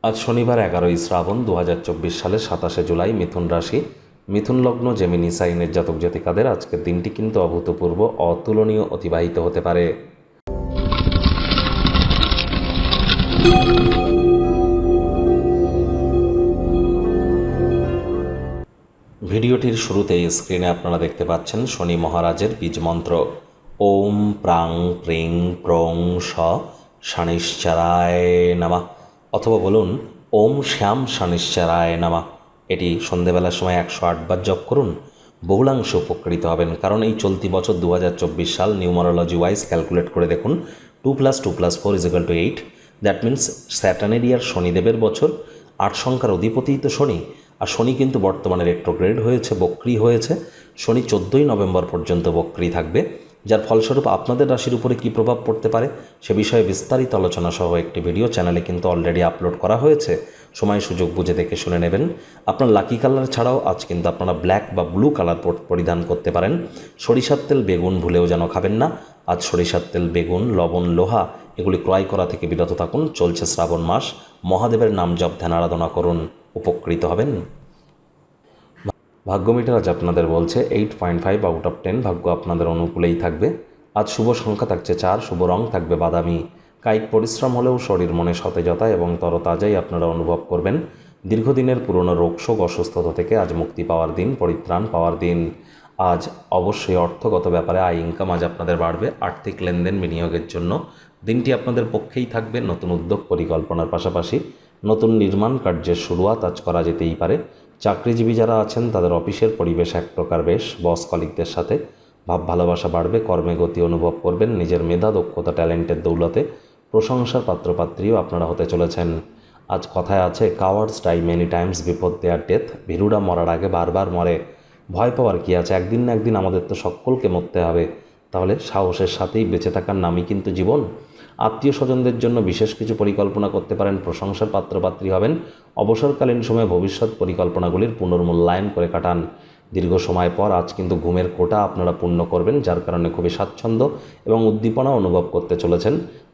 আজ শনিবার 11ই শ্রাবণ 2024 সালের 27শে জুলাই। মিথুন রাশি, মিথুন লগ্ন, জেমিনি সাইনের জাতক জাতিকাদের আজকের দিনটি কিন্তু অভূতপূর্ব, অতুলনীয় অতিবাহিত হতে পারে। ভিডিওটির শুরুতেই স্ক্রিনে আপনারা দেখতে পাচ্ছেন শনি মহারাজের বীজ মন্ত্র ওম প্রাং প্রিং প্রং স শনিশ্চরায় নমঃ, অথবা বলুন ওম শ্যাম শনিশ্চরায় নমঃ। এটি সন্ধেবেলার সময় 108 বার জপ করুন, বহুলাংশ উপকৃত হবেন। কারণ এই চলতি বছর 2024 সাল নিউমারোলজি ওয়াইজ ক্যালকুলেট করে দেখুন 2+2+4=8। দ্যাট মিন্স স্যাটার্নের ইয়ার, শনিদেবের বছর, 8 সংখ্যার অধিপতিই তো শনি। আর শনি কিন্তু বর্তমানে রেট্রোগ্রেড হয়েছে, বক্রি হয়েছে। শনি 14ই নভেম্বর পর্যন্ত বক্রি থাকবে, যার ফলস্বরূপ আপনাদের রাশির উপরে কী প্রভাব পড়তে পারে সে বিষয়ে বিস্তারিত আলোচনা সহ একটি ভিডিও চ্যানেলে কিন্তু অলরেডি আপলোড করা হয়েছে। সময় সুযোগ বুঝে দেখে শুনে নেবেন। আপনার লাকি কালার ছাড়াও আজ কিন্তু আপনারা ব্ল্যাক বা ব্লু কালার পরিধান করতে পারেন। সরিষার তেল, বেগুন ভুলেও যেন খাবেন না। আজ সরিষার তেল, বেগুন, লবণ, লোহা এগুলি ক্রয় করা থেকে বিরত থাকুন। চলছে শ্রাবণ মাস, মহাদেবের নাম জপ ধ্যান আরাধনা করুন, উপকৃত হবেন। ভাগ্য মিটার আজ আপনাদের বলছে 8.5 আউট অফ 10। ভাগ্য আপনাদের অনুকূলেই থাকবে। আজ শুভ সংখ্যা থাকছে 4, শুভ রং থাকবে বাদামি। কায়িক পরিশ্রম হলেও শরীর মনে সতেজতা এবং তরতাজাই আপনারা অনুভব করবেন। দীর্ঘদিনের পুরনো রোগশোক, অসুস্থতা থেকে আজ মুক্তি পাওয়ার দিন, পরিত্রাণ পাওয়ার দিন। আজ অবশ্যই অর্থগত ব্যাপারে আয় ইনকাম আজ আপনাদের বাড়বে। আর্থিক লেনদেন, বিনিয়োগের জন্য দিনটি আপনাদের পক্ষেই থাকবে। নতুন উদ্যোগ পরিকল্পনার পাশাপাশি নতুন নির্মাণ কার্যের শুরুয়াত আজ করা যেতেই পারে। চাকরিজীবী যারা আছেন তাদের অফিসের পরিবেশ এক প্রকার বেশ, বস কলিগদের সাথে ভাব ভালোবাসা বাড়বে, কর্মে গতি অনুভব করবেন। নিজের মেধা, দক্ষতা, ট্যালেন্টের দৌলতে প্রশংসার পাত্রপাত্রীও আপনারা হতে চলেছেন। আজ কথায় আছে cowards die many times before their death. ভীরুরা মরার আগে বারবার মরে। ভয় পাওয়ার কী আছে? একদিন না একদিন আমাদের তো সকলকে মরতে হবে। তাহলে সাহসের সাথেই বেঁচে থাকার নামই কিন্তু জীবন। আত্মীয় স্বজনদের জন্য বিশেষ কিছু পরিকল্পনা করতে পারেন, প্রশংসার পাত্রপাত্রী হবেন। অবসরকালীন সময়ে ভবিষ্যৎ পরিকল্পনাগুলির পুনর্মূল্যায়ন করে কাটান। দীর্ঘ সময় পর আজ কিন্তু ঘুমের কোটা আপনারা পূর্ণ করবেন, যার কারণে খুবই স্বাচ্ছন্দ্য এবং উদ্দীপনা অনুভব করতে চলেছেন।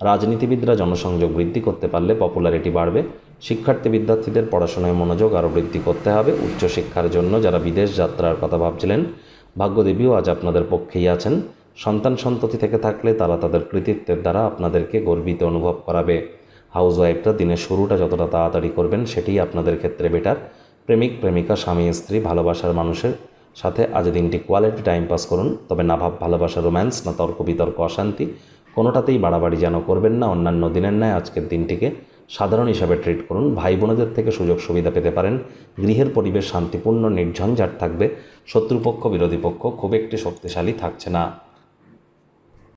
রাজনীতিবিদরা জনসংযোগ বৃদ্ধি করতে পারলে পপুলারিটি বাড়বে। শিক্ষার্থী বিদ্যার্থীদের পড়াশোনায় মনোযোগ আরও বৃদ্ধি করতে হবে। উচ্চশিক্ষার জন্য যারা বিদেশ যাত্রার কথা ভাবছিলেন, ভাগ্যদেবীও আজ আপনাদের পক্ষেই আছেন। সন্তান সন্ততি থেকে থাকলে তারা তাদের কৃতিত্বের দ্বারা আপনাদেরকে গর্বিত অনুভব করাবে। হাউসওয়াইফরা দিনের শুরুটা যতটা তাড়াতাড়ি করবেন সেটিই আপনাদের ক্ষেত্রে বেটার। প্রেমিক প্রেমিকা, স্বামী স্ত্রী, ভালোবাসার মানুষের সাথে আজ দিনটি কোয়ালিটি টাইম পাস করুন। তবে না ভালোবাসা, রোম্যান্স, না তর্ক বিতর্ক, অশান্তি, কোনোটাতেই বাড়াবাড়ি যেন করবেন না। অন্যান্য দিনের ন্যায় আজকের দিনটিকে সাধারণ হিসাবে ট্রিট করুন। ভাই বোনেদের থেকে সুযোগ সুবিধা পেতে পারেন। গৃহের পরিবেশ শান্তিপূর্ণ, নির্ঝঞ্ঝাট থাকবে। শত্রুপক্ষ, বিরোধী পক্ষ খুব একটি শক্তিশালী থাকছে না।